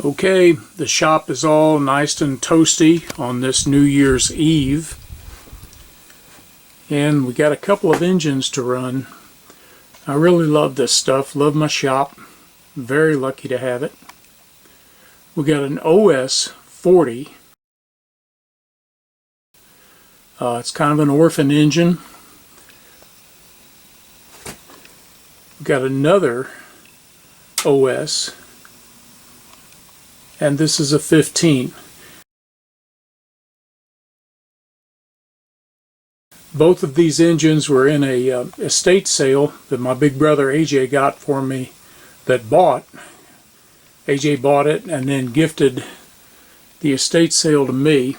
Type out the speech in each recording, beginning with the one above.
Okay, the shop is all nice and toasty on this New Year's Eve. And we got a couple of engines to run. I really love this stuff, love my shop. Very lucky to have it. We got an OS 40. It's kind of an orphan engine. We got another OS. And this is a 15. Both of these engines were in a estate sale that my big brother AJ got for me. AJ bought it and then gifted the estate sale to me.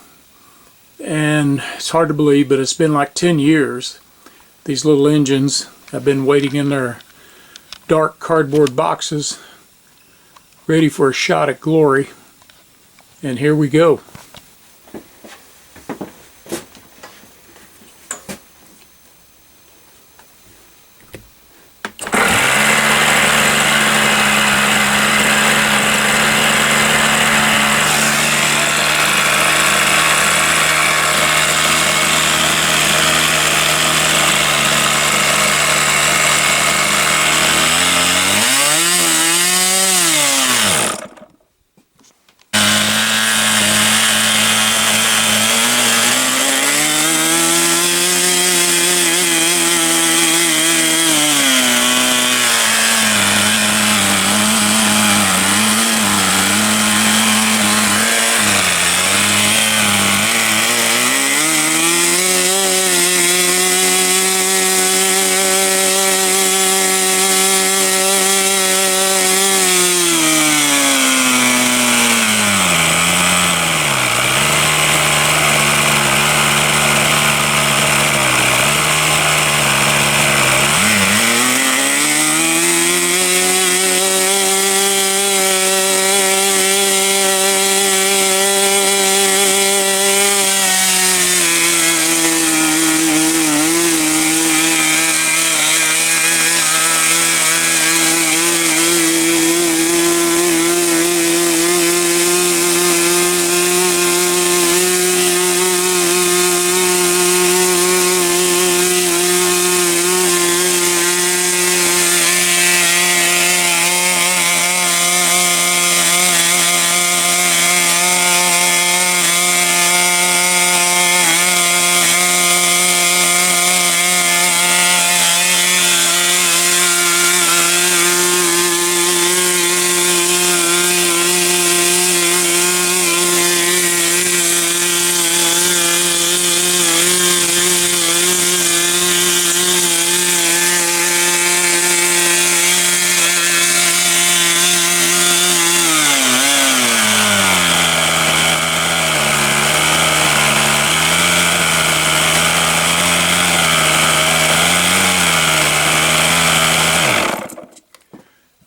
And it's hard to believe, but it's been like 10 years. These little engines have been waiting in their dark cardboard boxes, ready for a shot at glory. And here we go.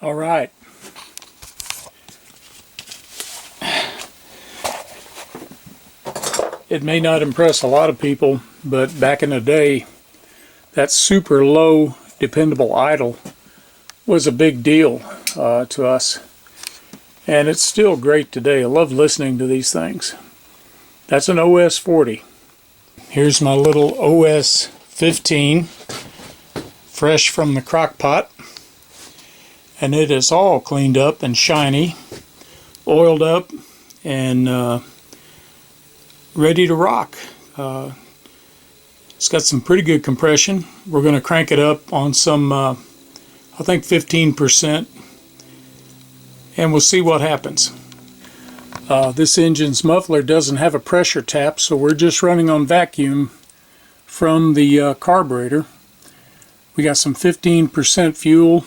All right. It may not impress a lot of people, but back in the day, that super low dependable idle was a big deal to us. And it's still great today. I love listening to these things. That's an OS 40. Here's my little OS 15, fresh from the crock pot. And it is all cleaned up and shiny, oiled up, and ready to rock. It's got some pretty good compression. We're going to crank it up on some, I think 15%, and we'll see what happens. This engine's muffler doesn't have a pressure tap, so we're just running on vacuum from the carburetor. We got some 15% fuel.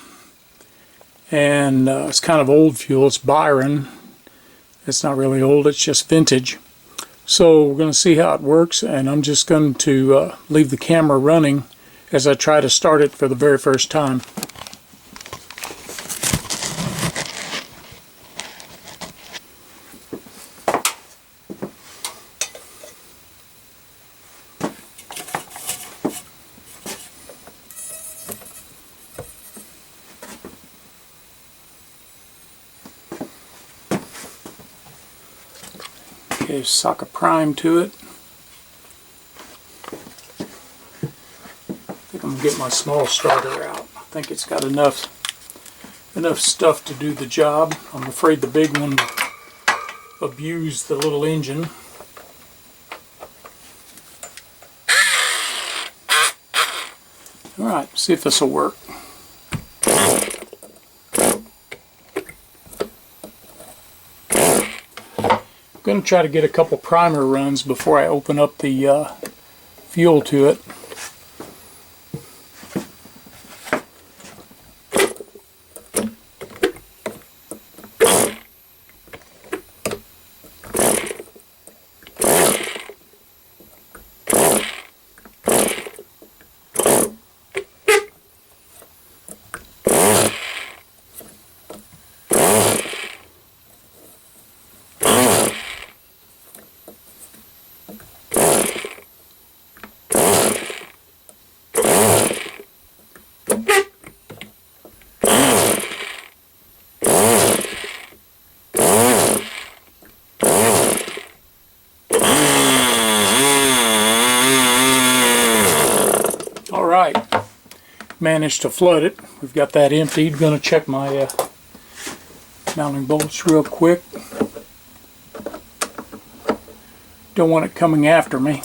And it's kind of old fuel. It's Byron. It's not really old, it's just vintage. So we're going to see how it works, and I'm just going to leave the camera running as I try to start it for the very first time. Okay, sock a prime to it. I think I'm going to get my small starter out. I think it's got enough stuff to do the job. I'm afraid the big one abused the little engine. Alright, see if this will work. I'm going to try to get a couple primer runs before I open up the fuel to it. Alright, managed to flood it. We've got that emptied. Going to check my mounting bolts real quick. Don't want it coming after me.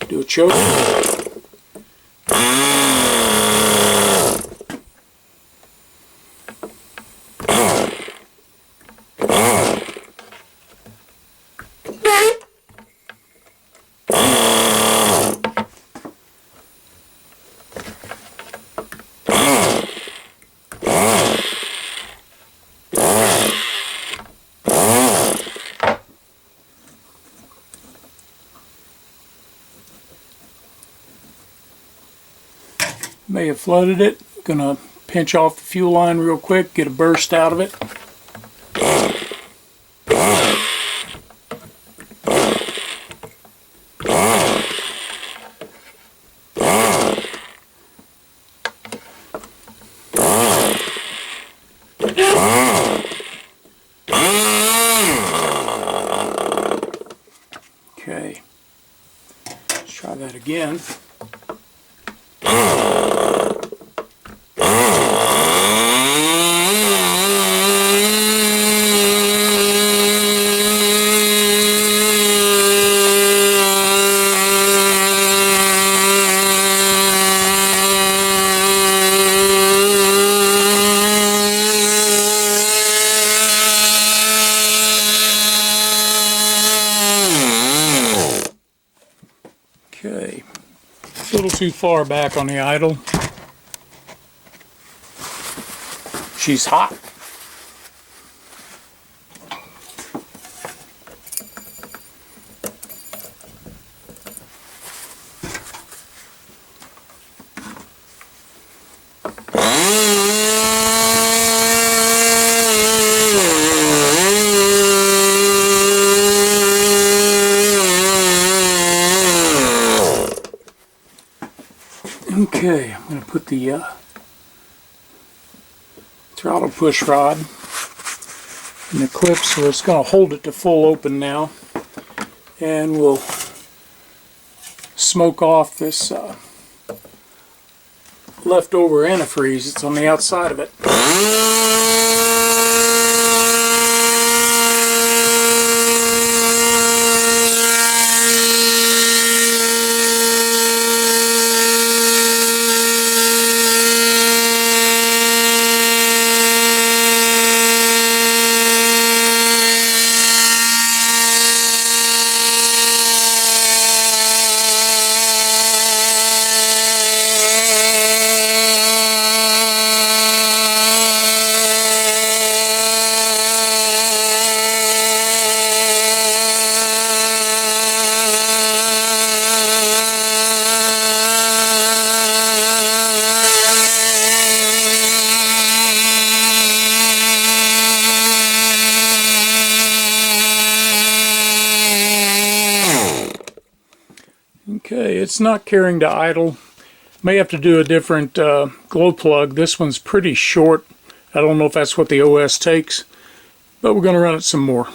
Do a choke. May have flooded it. Gonna pinch off the fuel line real quick, get a burst out of it. Okay, let's try that again. Okay, a little too far back on the idle. She's hot. Okay, I'm going to put the throttle push rod in the clip so it's going to hold it to full open now, and we'll smoke off this leftover antifreeze that's on the outside of it. Okay, it's not caring to idle. May have to do a different glow plug. This one's pretty short. I don't know if that's what the OS takes, but we're going to run it some more.